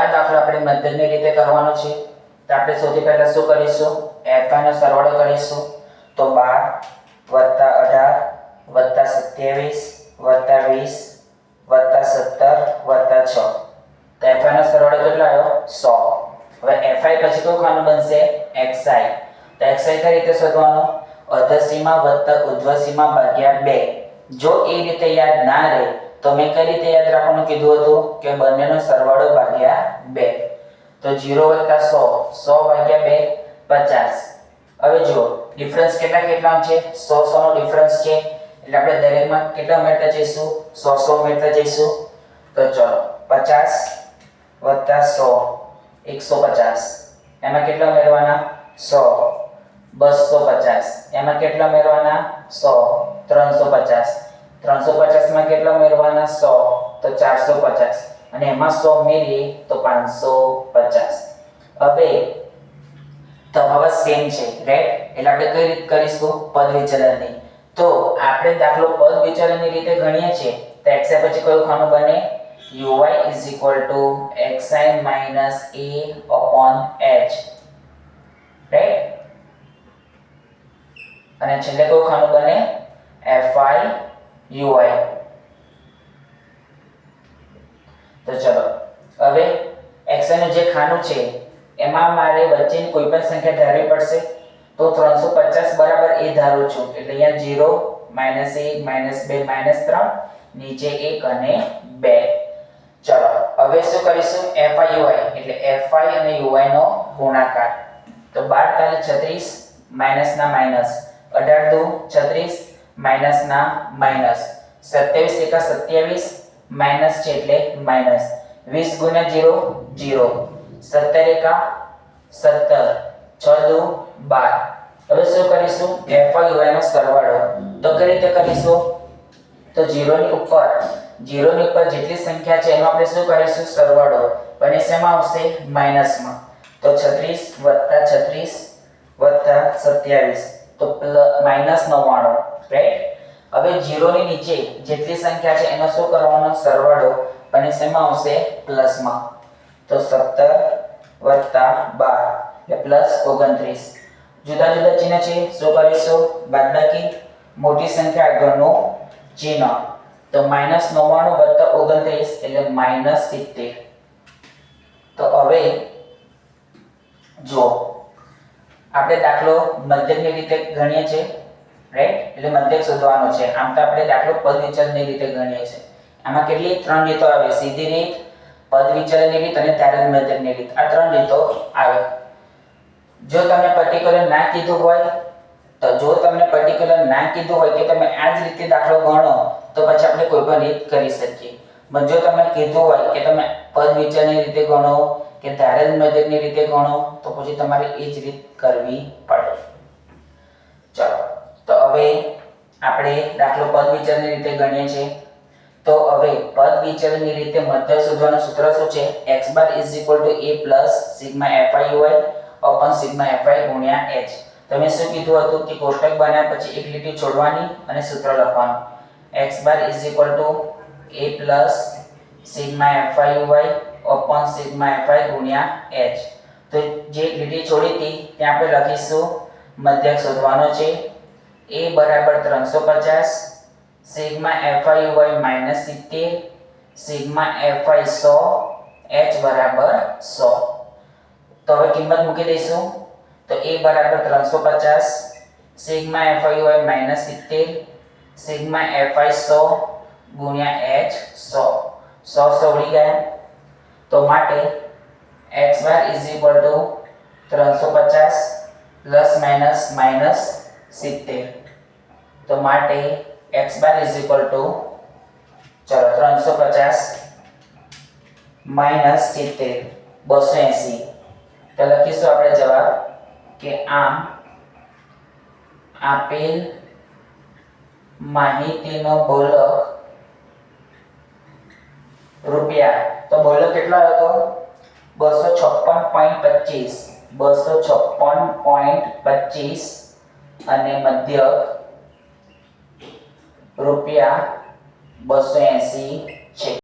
આ દાખલો આપણે મધ્યકની રીતે કરવાનો છે. તો આપણે સૌથી પહેલા શું કરીશું? fi નો સરવાળો કરીશું. તો 12 + 18 + 27 + 20 + 17 + 6. તો fi નો સરવાળો કેટલો આવ્યો? 100. હવે fi પછી કયું ખાનું બનશે? xi. તો xi કઈ રીતે શોધવાનો? અધર સીમા વત્તા ઉર્ધ્વ સીમા ભાગ્યા 2. જો એ રીતે યાદ ના રહે તો મેં કઈ રીતે યાદ રાખવાનું કીધું હતું કે બંનેનો સરવાળો ભાગ્યા 2. તો 0 + 100 100 ભાગ્યા 2 50. હવે જો ડિફરન્સ કેટલા છે? 100 નો ડિફરન્સ છે એટલે આપણે દરેકમાં કેટલા ઉમેરતા જઈશું? 100 ઉમેરતા જઈશું. તો ચલો 50 + 100 150. એમાં કેટલા ઉમેરવાના? 100. 250. એમાં કેટલા ઉમેરવાના? 100. 350. 350 માં કેટલા ઉમેરવાના? 100. તો 450. અને એમાં 100 ઉમેરીએ તો 550. હવે તફાવત સેમ છે, રાઈટ? એટલે આપણે કઈ રીતે કરીશું? પદ વિચલનની. તો આપણે દાખલો પદ વિચલનની રીતે ગણીએ છીએ તો xi પછી કયું ખાનું બને? uy = xi - a/h, right? અને છેલ્લે કયું ખાનું બને? fi uy. તો ચલો હવે xi નું જે ખાનું છે એમાં મારે વચ્ચેની કોઈ પણ સંખ્યા ધારવી પડશે. તો 350 બરાબર એ ધારું છું એટલે અહીંયા 0 -1 -2 -3 નીચે 1 અને 2. ચલો હવે શું કરીશું? fi uy એટલે fi અને uy નો ગુણાકાર. તો 12 * 36 માઈનસ ના માઈનસ, 18 * 2 = 36 માઈનસ ના માઈનસ, 27 * 1 = 27 માઈનસ છે એટલે માઈનસ, 20 * 0 0, 17 * 1 = 17, 6 * 2 = 12. હવે શું કરીશું? fi uy નો સરવાળો. તો કઈ રીતે કરીશું? તો 0 ની ઉપર જેટલી સંખ્યા છે એનો આપણે શું કરીશું? સરવાળો. અને શેમાં આવશે? માઈનસમાં. તો 36 + 36 + 27 તો -99, રાઈટ? હવે 0 ની નીચે જેટલી સંખ્યા છે એનો શું કરવાનો? સરવાળો. અને શેમાં આવશે? પ્લસમાં. તો 17 + 12 એટલે +29. જુદા જુદા ચિહ્ન છે, શું કરીશું? બાદબાકી. મોટી સંખ્યા આગળનું ચિહ્ન. તો -99 + 29 એટલે -70. તો હવે જો આપણે દાખલો મધ્યકની રીતે ગણીએ છીએ, રાઈટ? એટલે મધ્યક શોધવાનો છે. આમ તો આપણે દાખલો પદ વિચલનની રીતે ગણીએ છીએ. આમાં કેટલી? 3 રીતો આવે: સીધી રીત, પદ વિચલનની રીત અને ધારક મધ્યકની રીત. આ 3 રીતો આવે. જો તમને પર્ટીક્યુલર ના કીધું હોય કે તમે આ જ રીતે દાખલો ગણો તો પછી આપણે કોઈ પણ રીત કરી શકીએ. પણ જો તમને કીધું હોય કે તમે પદ વિચલનની રીતે ગણો કે ધારક મધ્યકની રીતે ગણો તો પછી તમારે એ જ રીત કરવી પડે. ચલો તો હવે આપણે દાખલો પદ વિચલનની રીતે ગણીએ છીએ. તો હવે પદ વિચલનની રીતે મધ્યક શોધવાનું સૂત્ર શું છે? x bar = a + sigma fi uy sigma fi * h. તમે શું કીધું હતું કે કોષ્ટક બનાવ્યા પછી એક લીટી છોડવાની અને સૂત્ર લખવાનું. x bar = a + sigma fi uy sigma fi * h. તો જે લીટી છોડી હતી ત્યાં આપણે લખીશું મધ્યક શોધવાનો છે. a = 350, sigma fi uy -70, sigma fi 100, h = 100. તો હવે કિંમત મૂકી દઈશું. તો a = 350, sigma fi uy -70, sigma fi 100 * h 100 ઉડી ગયા. તો માટે x bar = 350 ± -70. તો માટે x bar = 350 - 70 280. તો લખીશું આપણે જવાબ કે આમ આપેલ માહિતીનો બોલક રૂપિયા. તો બોલક કેટલો હતો? 256.25 અને મધ્યક રૂપિયા 280 છે.